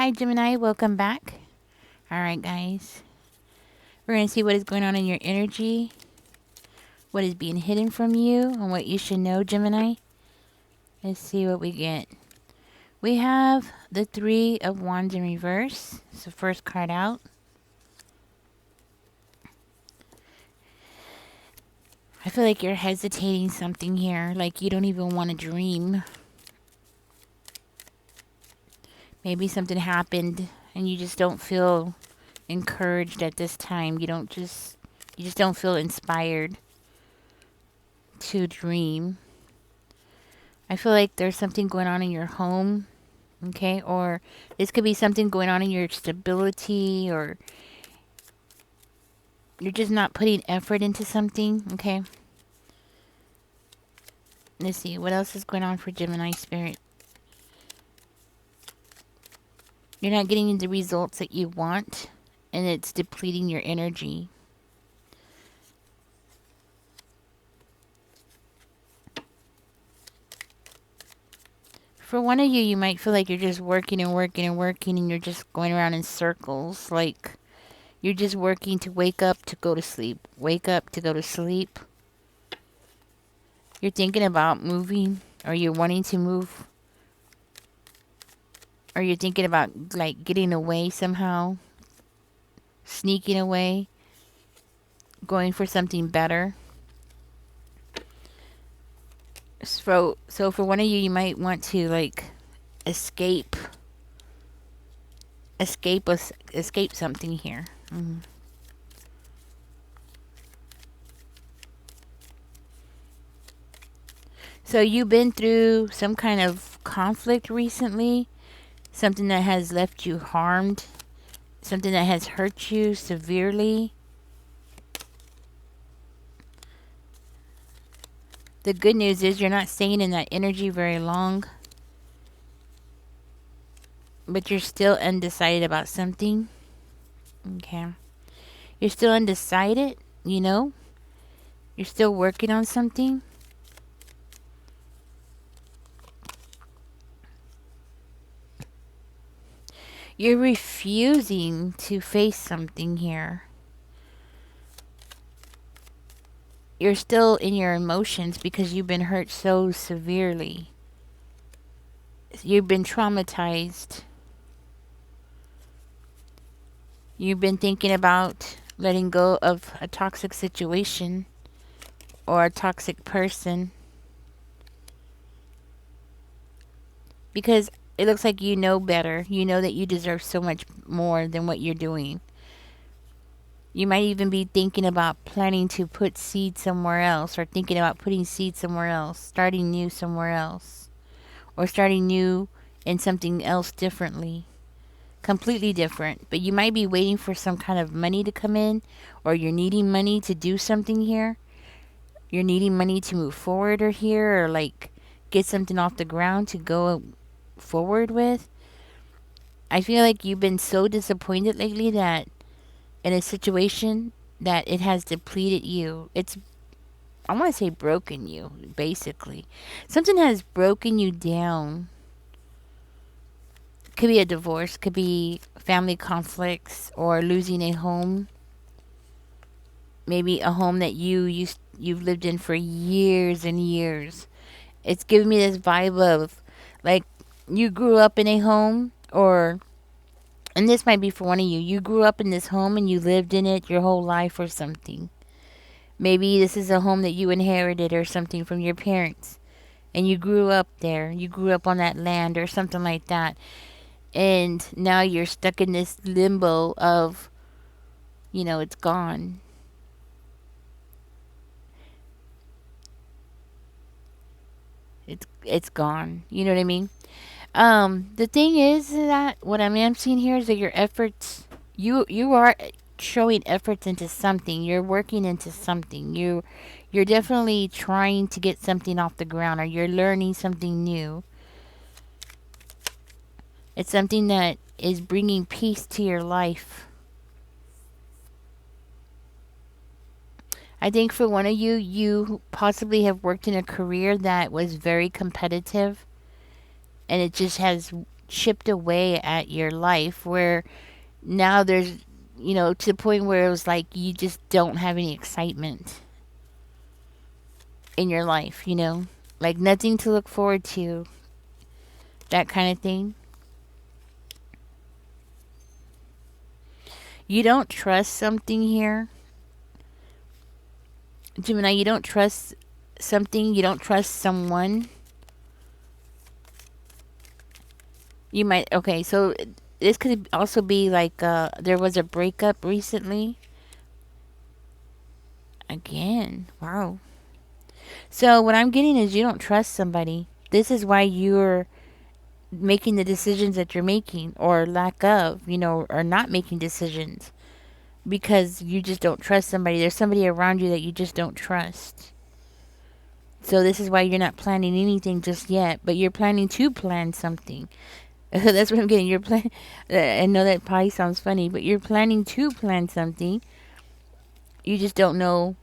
Hi, Gemini. Welcome back. All right, guys. We're going to see what is going on in your energy, what is being hidden from you, and what you should know, Gemini. Let's see what we get. We have the Three of Wands in reverse. It's the first card out. I feel like you're hesitating something here, like you don't even want to dream. Maybe something happened and you just don't feel encouraged at this time. You just don't feel inspired to dream. I feel like there's something going on in your home, okay? Or this could be something going on in your stability, or you're just not putting effort into something, okay? Let's see, what else is going on for Gemini Spirit? You're not getting the results that you want, and it's depleting your energy. For one of you, you might feel like you're just working and working and working, and you're just going around in circles. Like you're just working to wake up to go to sleep. Wake up to go to sleep. You're thinking about moving, or you're wanting to move, or you're thinking about like getting away somehow, sneaking away, going for something better. So for one of you, you might want to like escape something here. So you've been through some kind of conflict recently, something that has left you harmed, something that has hurt you severely. The good news is you're not staying in that energy very long, but you're still undecided about something. Okay. You're still undecided, you know? You're still working on something. You're refusing to face something here. You're still in your emotions because you've been hurt so severely. You've been traumatized. You've been thinking about letting go of a toxic situation or a toxic person because it looks like you know better. You know that you deserve so much more than what you're doing. You might even be thinking about planning to put seed somewhere else, or thinking about putting seed somewhere else, starting new somewhere else, or starting new in something else differently, completely different. But you might be waiting for some kind of money to come in, or you're needing money to do something here. You're needing money to move forward or here, or like get something off the ground to go forward with. I feel like you've been so disappointed lately that in a situation that it has depleted you. I want to say broken you, basically. Something has broken you down. Could be a divorce, could be family conflicts, or losing a home. Maybe a home that you've lived in for years and years. It's giving me this vibe of like you grew up in a home, or and this might be for one of you. You grew up in this home and you lived in it your whole life or something. Maybe this is a home that you inherited or something from your parents. And you grew up there. You grew up on that land or something like that. And now you're stuck in this limbo of, it's gone. It's gone. You know what I mean? The thing is that what I'm seeing here is that your efforts, you are showing efforts into something. You're working into something. You're definitely trying to get something off the ground, or you're learning something new. It's something that is bringing peace to your life. I think for one of you, you possibly have worked in a career that was very competitive, and it just has chipped away at your life where now there's, to the point where it was like you just don't have any excitement in your life, like nothing to look forward to, that kind of thing. You don't trust something here, Gemini. You don't trust something, you don't trust someone. You might, okay, so this could also be like there was a breakup recently. Again, wow. So what I'm getting is you don't trust somebody. This is why you're making the decisions that you're making, or lack of, or not making decisions, because you just don't trust somebody. There's somebody around you that you just don't trust. So this is why you're not planning anything just yet, but you're planning to plan something. That's what I'm getting. You're plan. I know that probably sounds funny, but you're planning to plan something. You just don't know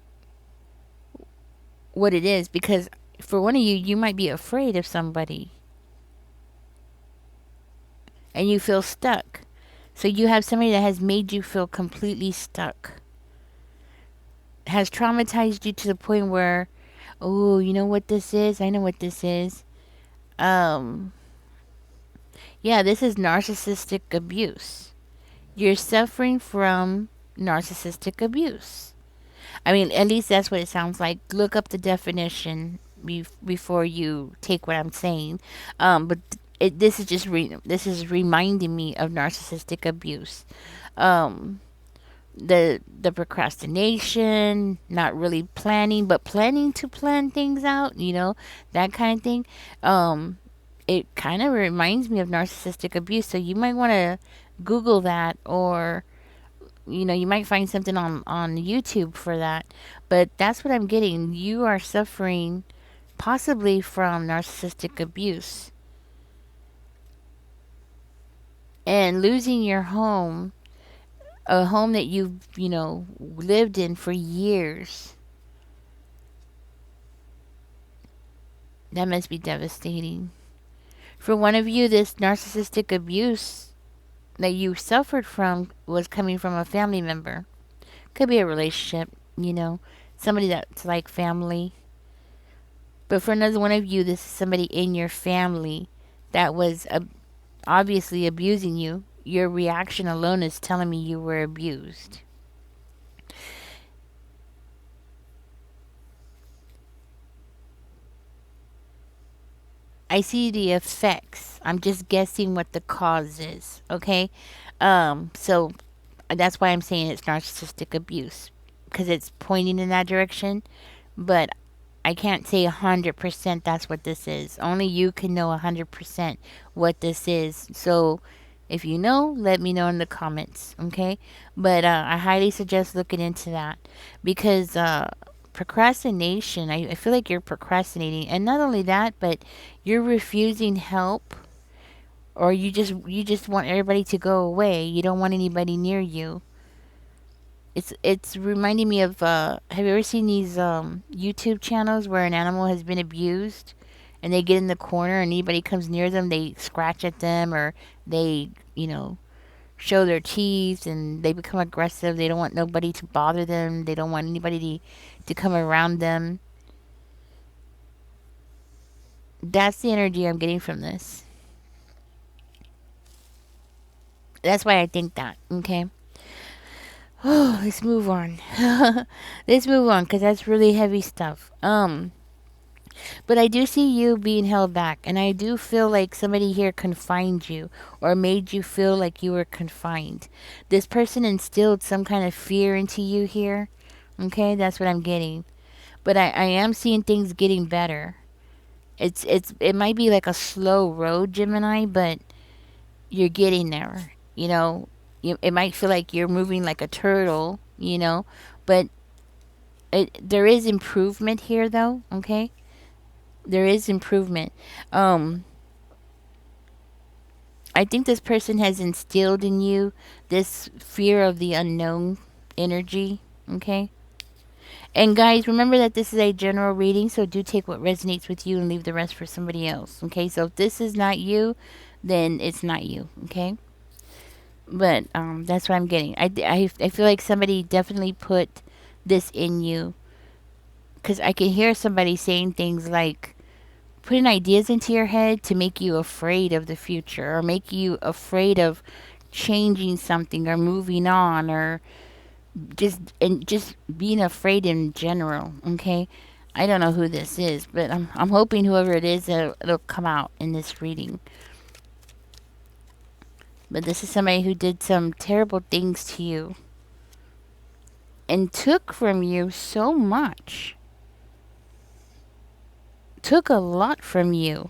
what it is, because for one of you, you might be afraid of somebody and you feel stuck. So you have somebody that has made you feel completely stuck, has traumatized you to the point where, oh, you know what this is? I know what this is. Um, yeah, this is narcissistic abuse. You're suffering from narcissistic abuse. I mean, at least that's what it sounds like. Look up the definition before you take what I'm saying. But this is just this is reminding me of narcissistic abuse. Um, the procrastination, not really planning, but planning to plan things out. That kind of thing. It kind of reminds me of narcissistic abuse. So you might want to Google that, or you might find something on YouTube for that. But that's what I'm getting. You are suffering possibly from narcissistic abuse. And losing your home, a home that you've, lived in for years. That must be devastating. For one of you, this narcissistic abuse that you suffered from was coming from a family member. Could be a relationship, somebody that's like family. But for another one of you, this is somebody in your family that was obviously abusing you. Your reaction alone is telling me you were abused. I see the effects. I'm just guessing what the cause is. Okay, so that's why I'm saying it's narcissistic abuse, because it's pointing in that direction. But I can't say 100% that's what this is. Only you can know 100% what this is. So if you know, let me know in the comments, okay? But I highly suggest looking into that, because procrastination, I feel like you're procrastinating. And not only that, but you're refusing help, or you just want everybody to go away. You don't want anybody near you. It's reminding me of have you ever seen these YouTube channels where an animal has been abused and they get in the corner and anybody comes near them, they scratch at them, or they, show their teeth, and they become aggressive. They don't want nobody to bother them. They don't want anybody to come around them. That's the energy I'm getting from this. That's why I think that, okay? Oh, let's move on. Let's move on, because that's really heavy stuff. But I do see you being held back, and I do feel like somebody here confined you, or made you feel like you were confined. This person instilled some kind of fear into you here. Okay, that's what I'm getting. But I am seeing things getting better. It might be like a slow road, Gemini, but you're getting there. It might feel like you're moving like a turtle, but there is improvement here, though. Okay, there is improvement. I think this person has instilled in you this fear of the unknown energy. Okay. And guys, remember that this is a general reading, so do take what resonates with you and leave the rest for somebody else. Okay, so if this is not you, then it's not you. Okay. But that's what I'm getting. I feel like somebody definitely put this in you, because I can hear somebody saying things like putting ideas into your head to make you afraid of the future, or make you afraid of changing something or moving on, or just being afraid in general. Okay. I don't know who this is, but I'm hoping whoever it is, it'll come out in this reading. But this is somebody who did some terrible things to you and took from you so much. Took a lot from you.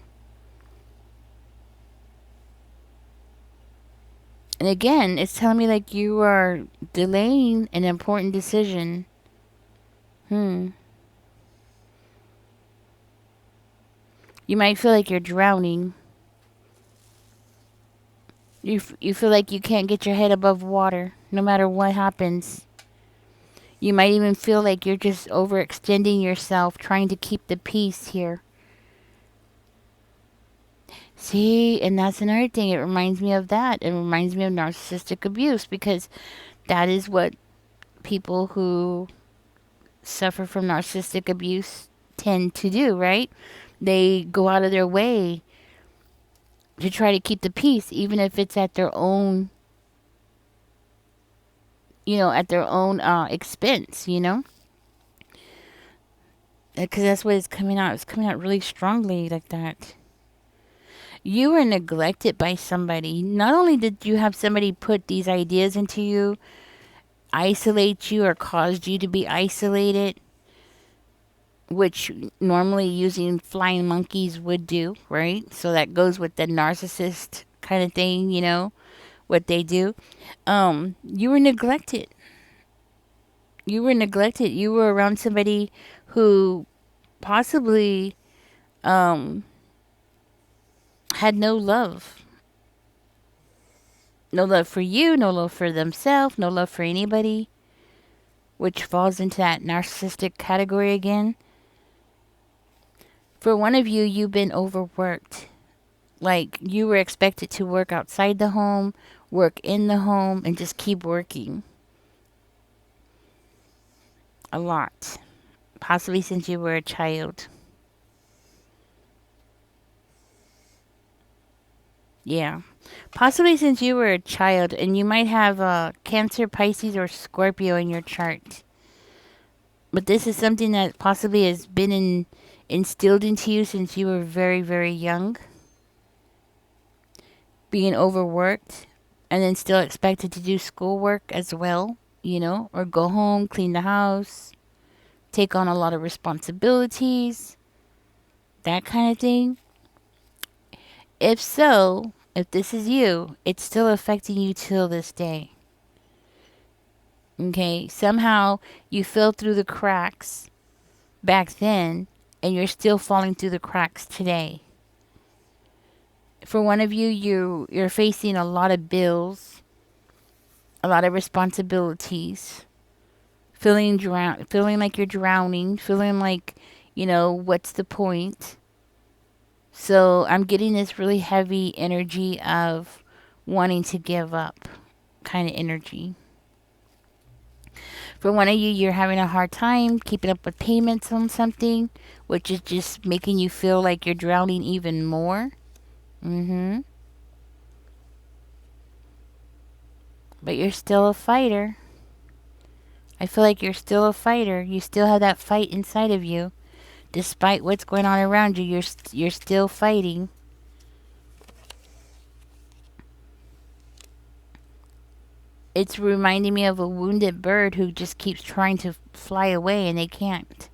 And again, it's telling me like you are delaying an important decision. Hmm. You might feel like you're drowning. You feel like you can't get your head above water no matter what happens. You might even feel like you're just overextending yourself trying to keep the peace here. See, and that's another thing. It reminds me of that. It reminds me of narcissistic abuse, because that is what people who suffer from narcissistic abuse tend to do, right? They go out of their way to try to keep the peace, even if it's at their own, at their own expense, because that's what it's coming out. It's coming out really strongly like that. You were neglected by somebody. Not only did you have somebody put these ideas into you, isolate you, or caused you to be isolated, which normally using flying monkeys would do, right? So that goes with the narcissist kind of thing, what they do. You were neglected. You were neglected. You were around somebody who possibly had no love. No love for you, no love for themselves, no love for anybody, which falls into that narcissistic category again. For one of you, you've been overworked. Like you were expected to work outside the home, work in the home, and just keep working. A lot. Possibly since you were a child. Yeah. Possibly since you were a child, and you might have Cancer, Pisces, or Scorpio in your chart. But this is something that possibly has been instilled into you since you were very, very young. Being overworked, and then still expected to do schoolwork as well, or go home, clean the house, take on a lot of responsibilities, that kind of thing. If so, if this is you, it's still affecting you till this day. Okay, somehow you fell through the cracks back then, and you're still falling through the cracks today. For one of you, you're facing a lot of bills, a lot of responsibilities, feeling like you're drowning, feeling like, what's the point? So I'm getting this really heavy energy of wanting to give up kind of energy. For one of you, you're having a hard time keeping up with payments on something, which is just making you feel like you're drowning even more. Mm-hmm. But you're still a fighter. I feel like you're still a fighter. You still have that fight inside of you. Despite what's going on around you, you're still fighting. It's reminding me of a wounded bird who just keeps trying to fly away, and they can't.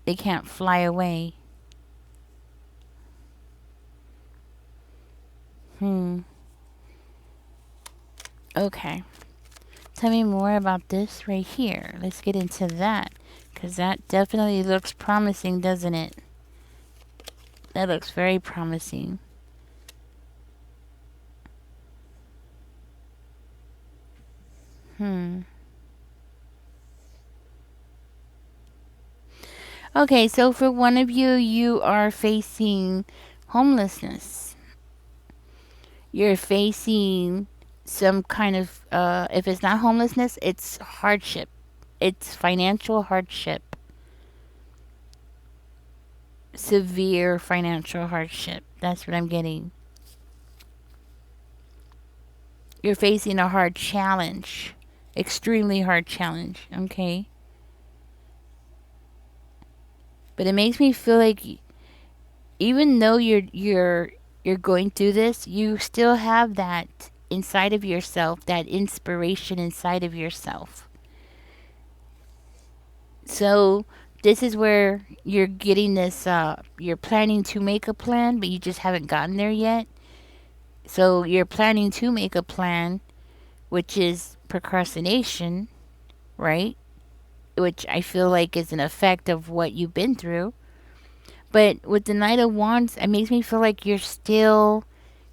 They can't fly away. Okay. Tell me more about this right here. Let's get into that, because that definitely looks promising, doesn't it? That looks very promising. Okay, so for one of you, you are facing homelessness. You're facing some kind of, if it's not homelessness, it's hardship. It's financial hardship, severe financial hardship. That's what I'm getting. You're facing a hard challenge, extremely hard challenge. Okay, but it makes me feel like even though you're going through this, you still have that inside of yourself, that inspiration inside of yourself. So this is where you're getting this. You're planning to make a plan, but you just haven't gotten there yet. So you're planning to make a plan, which is procrastination, right? Which I feel like is an effect of what you've been through. But with the Knight of Wands, it makes me feel like you still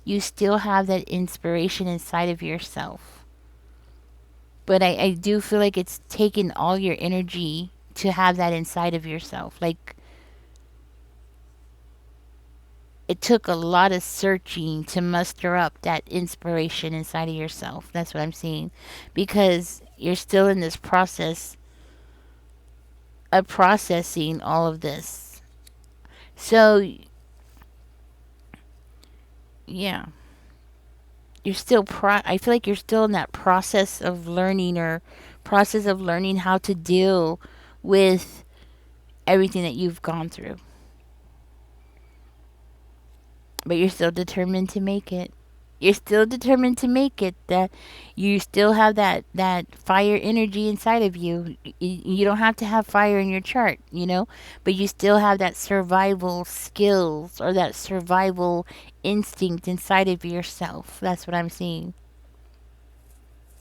have that inspiration inside of yourself. But I do feel like it's taken all your energy to have that inside of yourself. Like, it took a lot of searching to muster up that inspiration inside of yourself. That's what I'm seeing. Because you're still in this process of processing all of this. So, yeah. I feel like you're still in that process of learning, or process of learning how to deal with everything that you've gone through. But you're still determined to make it. You're still determined to make it. That you still have that fire energy inside of you. You don't have to have fire in your chart, but you still have that survival skills, or that survival instinct inside of yourself. That's what I'm seeing.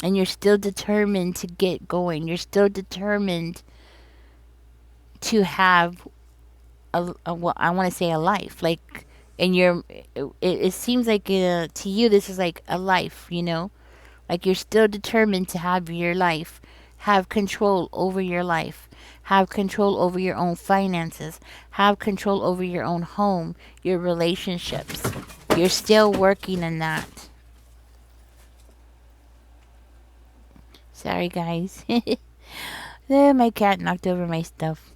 And you're still determined to get going. You're still determined to have well, I want to say a life. Like, and it seems like, to you, this is like a life, like you're still determined to have your life, have control over your life, have control over your own finances, have control over your own home, your relationships. You're still working on that. Sorry, guys. My cat knocked over my stuff.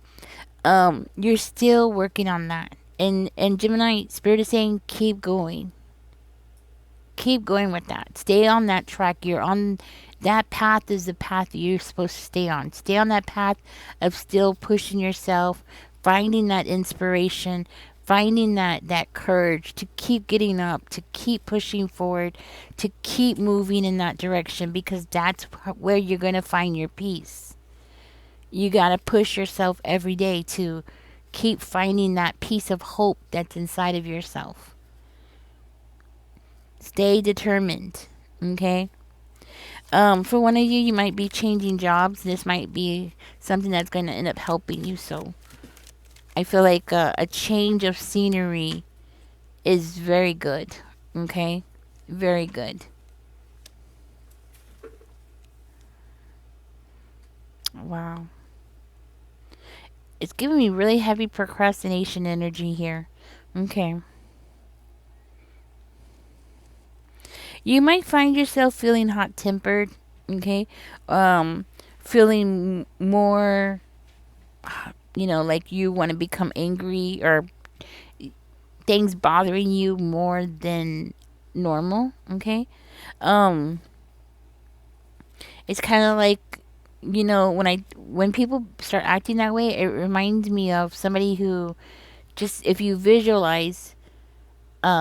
You're still working on that. And Gemini, Spirit is saying, keep going. Keep going with that. Stay on that track. You're on that path, is the path that you're supposed to stay on. Stay on that path of still pushing yourself, finding that inspiration, finding that courage to keep getting up, to keep pushing forward, to keep moving in that direction, because that's where you're going to find your peace. You got to push yourself every day to keep finding that piece of hope that's inside of yourself. Stay determined, okay? For one of you, you might be changing jobs. This might be something that's going to end up helping you. So I feel like a change of scenery is very good, okay? Very good. Wow. It's giving me really heavy procrastination energy here. Okay. You might find yourself feeling hot tempered, okay? Feeling more, like you want to become angry, or things bothering you more than normal, okay? Um, it's kind of like, when people start acting that way, it reminds me of somebody who, just if you visualize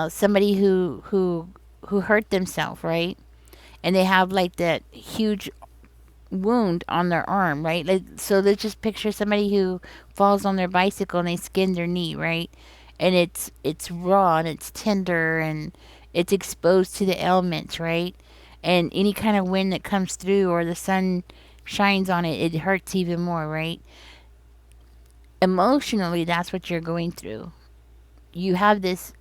somebody who hurt themselves, right? And they have like that huge wound on their arm, right? Like, so let's just picture somebody who falls on their bicycle and they skin their knee, right? And it's raw and it's tender and it's exposed to the elements, right? And any kind of wind that comes through, or the sun shines on it, it hurts even more, right? Emotionally, that's what you're going through. You have this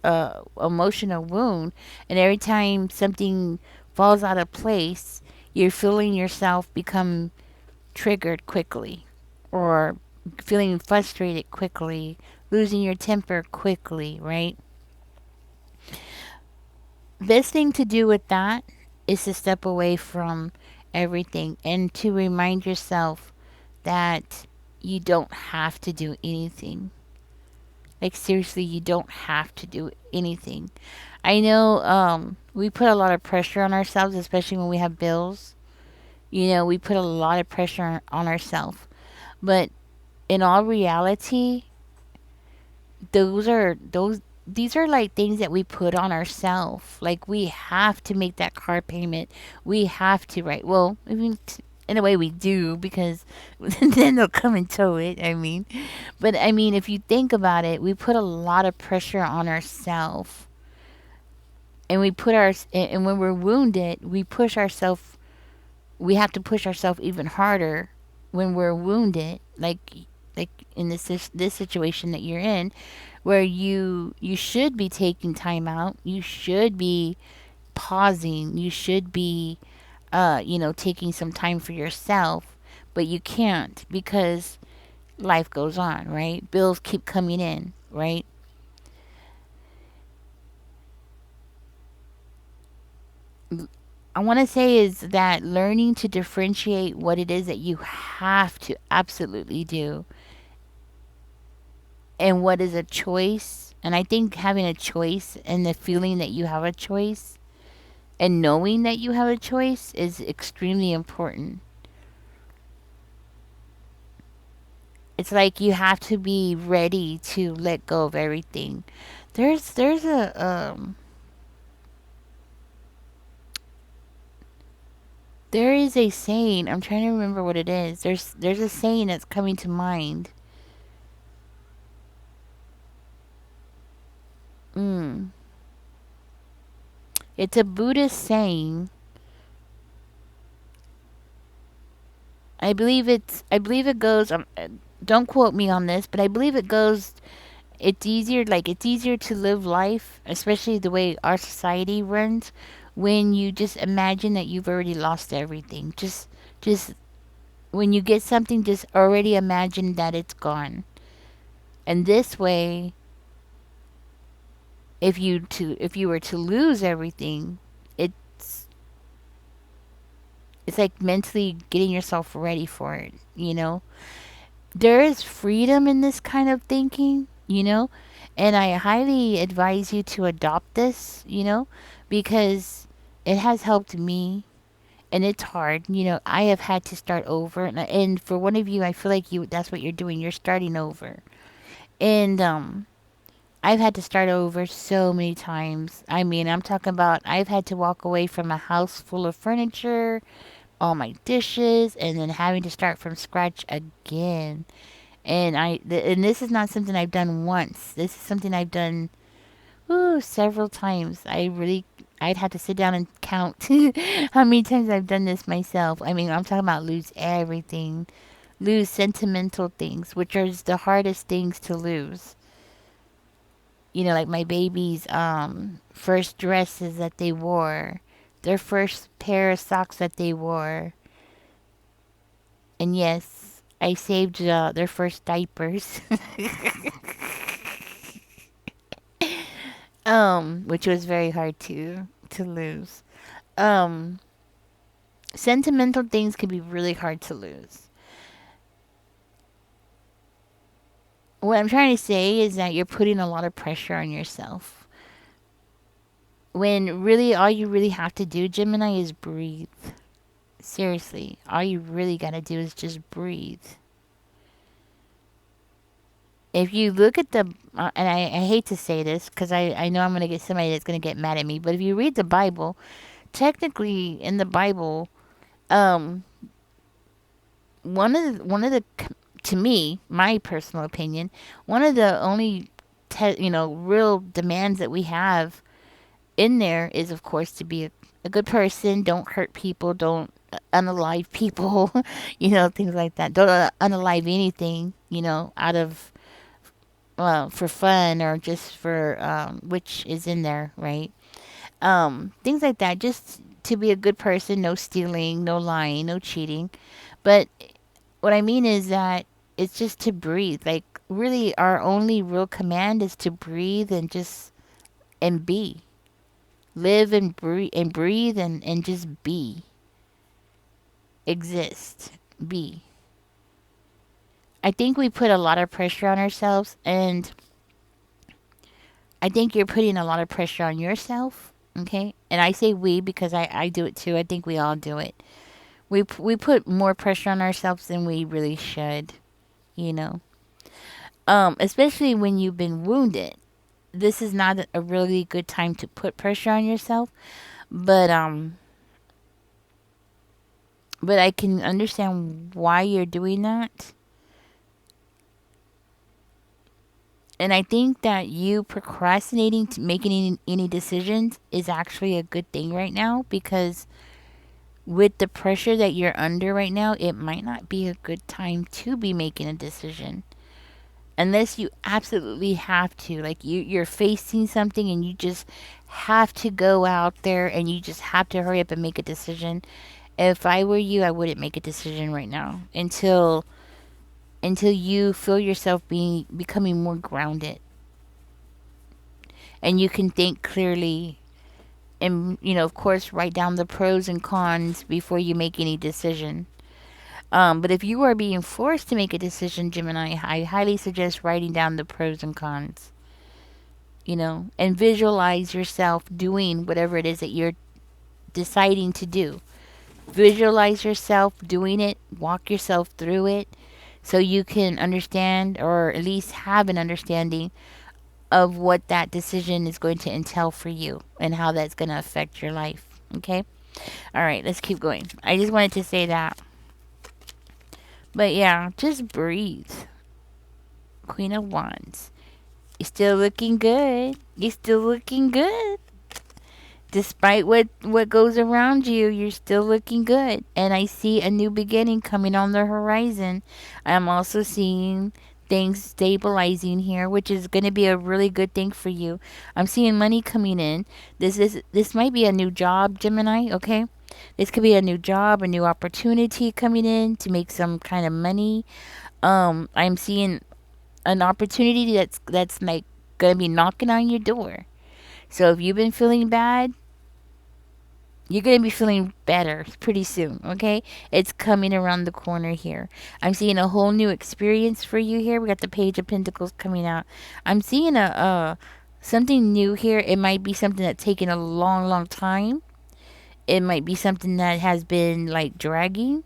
emotional wound, and every time something falls out of place, you're feeling yourself become triggered quickly, or feeling frustrated quickly, losing your temper quickly, right? best thing to do with that is to step away from everything and to remind yourself that you don't have to do anything. Like seriously, you don't have to do anything. I know we put a lot of pressure on ourselves, especially when we have bills. You know, we put a lot of pressure on ourselves. But in all reality, those these are like things that we put on ourselves. Like we have to make that car payment. We have to, right? Well, I mean, in a way we do because then they'll come and tow it. I mean, but I mean, if you think about it, we put a lot of pressure on ourselves, and we put our and when we're wounded, we push ourselves. We have to push ourselves even harder when we're wounded, like in this situation that you're in, where you should be taking time out, you should be pausing, you should be taking some time for yourself, but you can't because life goes on, right? Bills keep coming in, right? I want to say is that learning to differentiate what it is that you have to absolutely do and what is a choice. And I think having a choice and the feeling that you have a choice and knowing that you have a choice is extremely important. It's like you have to be ready to let go of everything. There's there is a saying. I'm trying to remember what it is. There's a saying that's coming to mind. Mm. It's a Buddhist saying. I believe it goes. Don't quote me on this, but I believe it goes. It's easier to live life, especially the way our society runs, when you just imagine that you've already lost everything. Just when you get something, just already imagine that it's gone. And this way, if you were to lose everything, it's it's like mentally getting yourself ready for it, you know? There is freedom in this kind of thinking, you know? And I highly advise you to adopt this, you know, because it has helped me and it's hard. You know, I have had to start over and for one of you I feel like you that's what you're doing. You're starting over. And I've had to start over so many times. I mean, I'm talking about I've had to walk away from a house full of furniture, all my dishes, and then having to start from scratch again. And and this is not something I've done once. This is something I've done several times. I'd have to sit down and count how many times I've done this myself. I mean, I'm talking about lose everything, lose sentimental things, which are the hardest things to lose. You know, like my baby's first dresses that they wore, their first pair of socks that they wore, and yes, I saved their first diapers, which was very hard to lose. Um, Sentimental things can be really hard to lose. What I'm trying to say is that you're putting a lot of pressure on yourself. When really all you really have to do, Gemini, is breathe. Seriously, all you really gotta do is just breathe. If you look at the, and I hate to say this because I know I'm going to get somebody that's going to get mad at me, but if you read the Bible, technically in the Bible, um, one of the, to me, my personal opinion, one of the only, real demands that we have in there is, of course, to be a good person, don't hurt people, don't unalive people, things like that. Don't unalive anything, out of for fun or just for which is in there, right? Things like that. Just to be a good person, no stealing, no lying, no cheating. But what I mean is that it's just to breathe. Like really, our only real command is to breathe and just and be. Live and breathe and just be. Exist. Be. I think we put a lot of pressure on ourselves, and I think you're putting a lot of pressure on yourself. Okay, and I say we because I do it too. I think we all do it. We put more pressure on ourselves than we really should. You know, especially when you've been wounded. This is not a really good time to put pressure on yourself. But but I can understand why you're doing that. And I think that you procrastinating to making any decisions is actually a good thing right now, because with the pressure that you're under right now, it might not be a good time to be making a decision unless you absolutely have to. Like you're facing something and you just have to go out there and you just have to hurry up and make a decision. If I were you, I wouldn't make a decision right now until you feel yourself becoming more grounded and you can think clearly, and of course write down the pros and cons before you make any decision. But if you are being forced to make a decision, Gemini, I highly suggest writing down the pros and cons, and visualize yourself doing whatever it is that you're deciding to do. Visualize yourself doing it, walk yourself through it, so you can understand, or at least have an understanding of what that decision is going to entail for you and how that's going to affect your life. Okay? All right, let's keep going. I just wanted to say that. But yeah, just breathe. Queen of Wands. You're still looking good. You're still looking good. Despite what goes around you, you're still looking good. And I see a new beginning coming on the horizon. I'm also seeing things stabilizing here, which is going to be a really good thing for you. I'm seeing money coming in. This might be a new job, Gemini, okay? This could be a new job, a new opportunity coming in to make some kind of money. I'm seeing an opportunity that's like going to be knocking on your door. So if you've been feeling bad, you're going to be feeling better pretty soon, okay? It's coming around the corner here. I'm seeing a whole new experience for you here. We got the Page of Pentacles coming out. I'm seeing a something new here. It might be something that's taken a long, long time. It might be something that has been like dragging,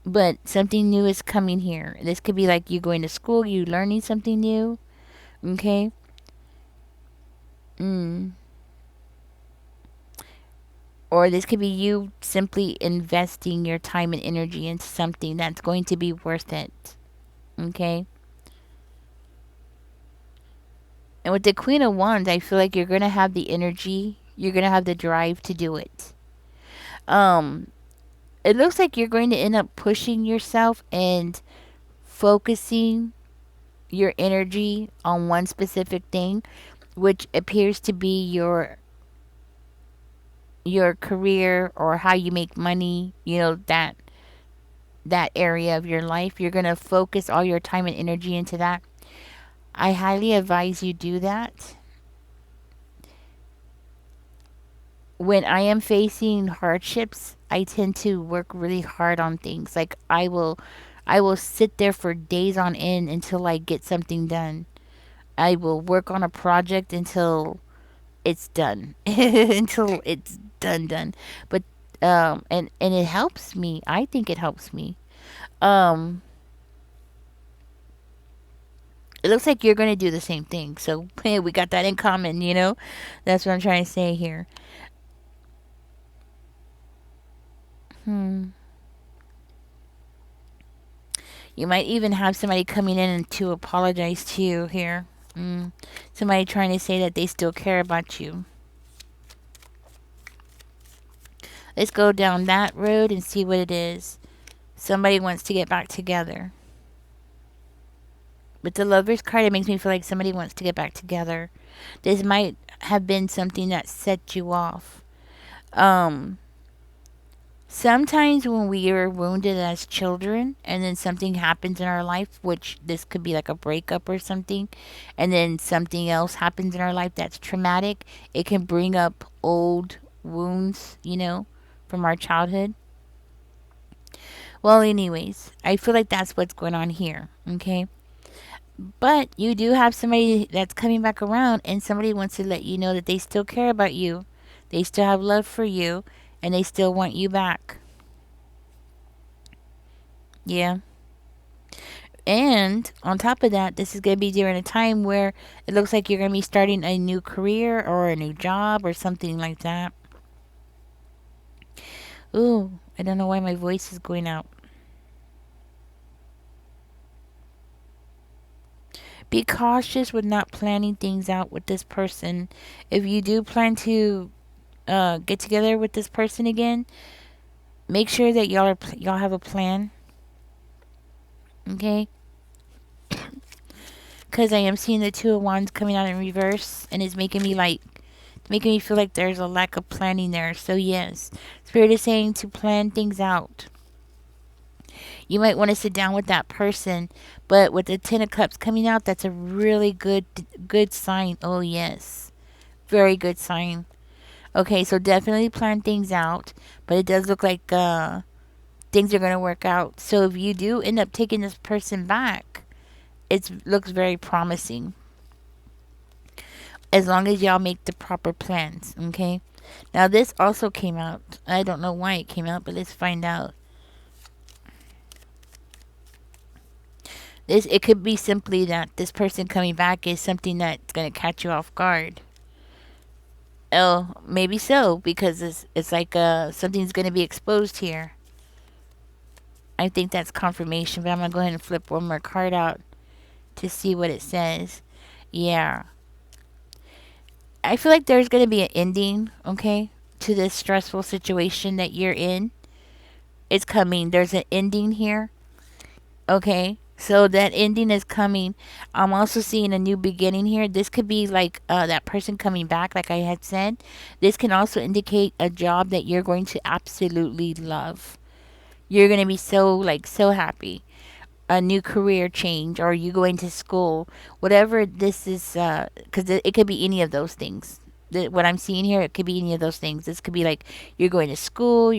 but something new is coming here. This could be like you going to school, you learning something new, okay? Mm. Or this could be you simply investing your time and energy into something that's going to be worth it. Okay? And with the Queen of Wands, I feel like you're going to have the energy, you're going to have the drive to do it. Um, it looks like you're going to end up pushing yourself and focusing your energy on one specific thing, which appears to be your career or how you make money, that area of your life. You're going to focus all your time and energy into that. I highly advise you do that. When I am facing hardships, I tend to work really hard on things. Like I will sit there for days on end until I get something done. I will work on a project until it's done. Until it's done. But and it helps me. I think it helps me. Um it looks like you're going to do the same thing. So, hey, we got that in common. That's what I'm trying to say here. Hmm. You might even have somebody coming in to apologize to you here. Somebody trying to say that they still care about you. Let's go down that road and see what it is. Somebody wants to get back together. With the Lover's card, it makes me feel like somebody wants to get back together. This might have been something that set you off. Um, Sometimes when we are wounded as children and then something happens in our life, which this could be like a breakup or something, and then something else happens in our life that's traumatic, it can bring up old wounds, from our childhood. Well, anyways, I feel like that's what's going on here, okay? But you do have somebody that's coming back around, and somebody wants to let you know that they still care about you, they still have love for you, and they still want you back. Yeah. And on top of that, this is going to be during a time where it looks like you're going to be starting a new career or a new job or something like that. Ooh, I don't know why my voice is going out. Be cautious with not planning things out with this person. If you do plan to get together with this person again, make sure that y'all have a plan, okay? Because I am seeing the Two of Wands coming out in reverse, and it's making me feel like there's a lack of planning there. So yes, Spirit is saying to plan things out. You might want to sit down with that person, but with the Ten of Cups coming out, that's a really good sign. Oh yes, very good sign. Okay, so definitely plan things out, but it does look like things are gonna work out. So if you do end up taking this person back, it looks very promising. As long as y'all make the proper plans, okay? Now this also came out. I don't know why it came out, but let's find out. This it could be simply that this person coming back is something that's gonna catch you off guard. Oh, maybe so because it's like something's gonna be exposed here. I think that's confirmation, but I'm gonna go ahead and flip one more card out to see what it says. Yeah, I feel like there's gonna be an ending, okay, to this stressful situation that you're in. It's coming. There's an ending here. Okay. So that ending is coming. I'm also seeing a new beginning here. This could be like that person coming back, like I had said. This can also indicate a job that you're going to absolutely love. You're going to be so happy. A new career change, or you going to school, whatever this is, because it could be any of those things. What I'm seeing here, it could be any of those things. This could be like you're going to school,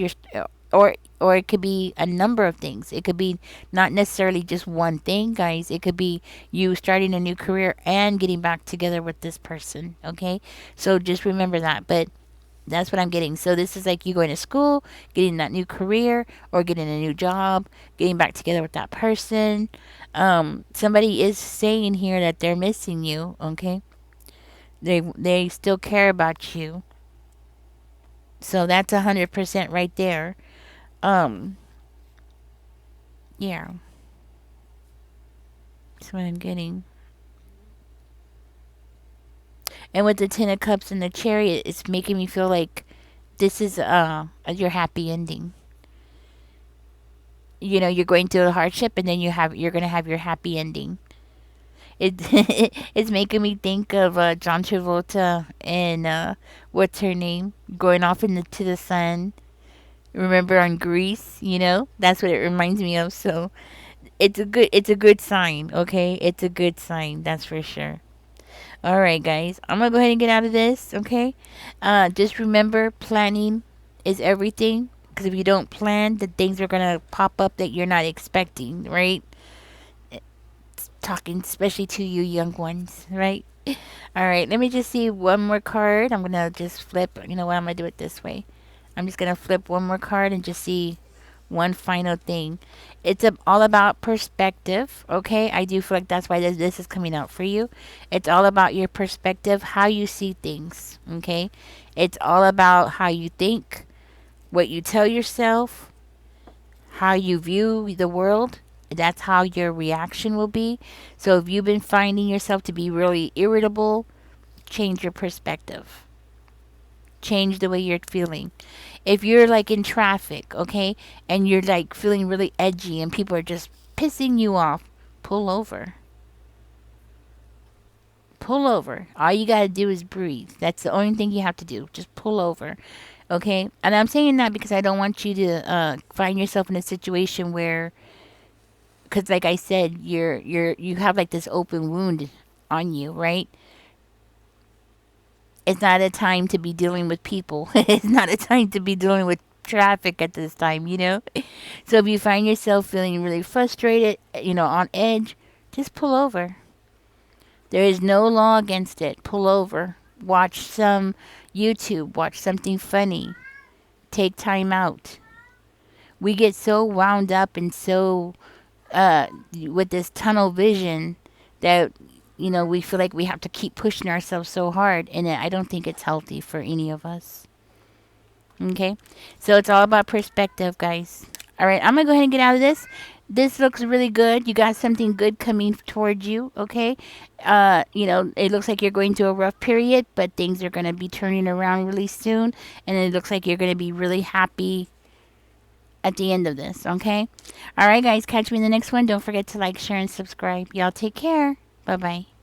or or it could be a number of things. It could be not necessarily just one thing, guys. It could be you starting a new career and getting back together with this person. Okay, so just remember that. But that's what I'm getting. So this is like you going to school, getting that new career, or getting a new job, getting back together with that person. Somebody is saying here that they're missing you. Okay, they still care about you. So that's 100% right there. Um, yeah, that's what I'm getting. And with the Ten of Cups and the Chariot, it's making me feel like this is your happy ending. You're going through a hardship, and then you're gonna have your happy ending. It it's making me think of John Travolta and what's her name going off into the sun. Remember on Grease? That's what it reminds me of. So it's a good sign. Okay, it's a good sign. That's for sure. All right, guys, I'm gonna go ahead and get out of this. Okay, just remember planning is everything. Because if you don't plan, the things are gonna pop up that you're not expecting. Right? Talking especially to you young ones, right? All right, let me just see one more card. I'm gonna just flip. You know what? I'm gonna do it this way. I'm just gonna flip one more card and just see one final thing. It's all about perspective. Okay, I do feel like that's why this is coming out for you. It's all about your perspective, how you see things. Okay, it's all about how you think, what you tell yourself, how you view the world. That's how your reaction will be. So if you've been finding yourself to be really irritable, change your perspective. Change the way you're feeling. If you're like in traffic, okay, and you're like feeling really edgy and people are just pissing you off, pull over. Pull over. All you got to do is breathe. That's the only thing you have to do. Just pull over. Okay, and I'm saying that because I don't want you to find yourself in a situation where, because like I said, you have like this open wound on you, right? It's not a time to be dealing with people. It's not a time to be dealing with traffic at this time, you know? So if you find yourself feeling really frustrated, on edge, just pull over. There is no law against it. Pull over. Watch some YouTube. Watch something funny. Take time out. We get so wound up and so with this tunnel vision that we feel like we have to keep pushing ourselves so hard, and I don't think it's healthy for any of us. Okay, so it's all about perspective, guys. All right, I'm gonna go ahead and get out of this. This looks really good. You got something good coming towards you. Okay, it looks like you're going through a rough period, but things are gonna be turning around really soon, and it looks like you're gonna be really happy at the end of this. Okay, all right, guys, catch me in the next one. Don't forget to like, share, and subscribe. Y'all take care. Bye bye.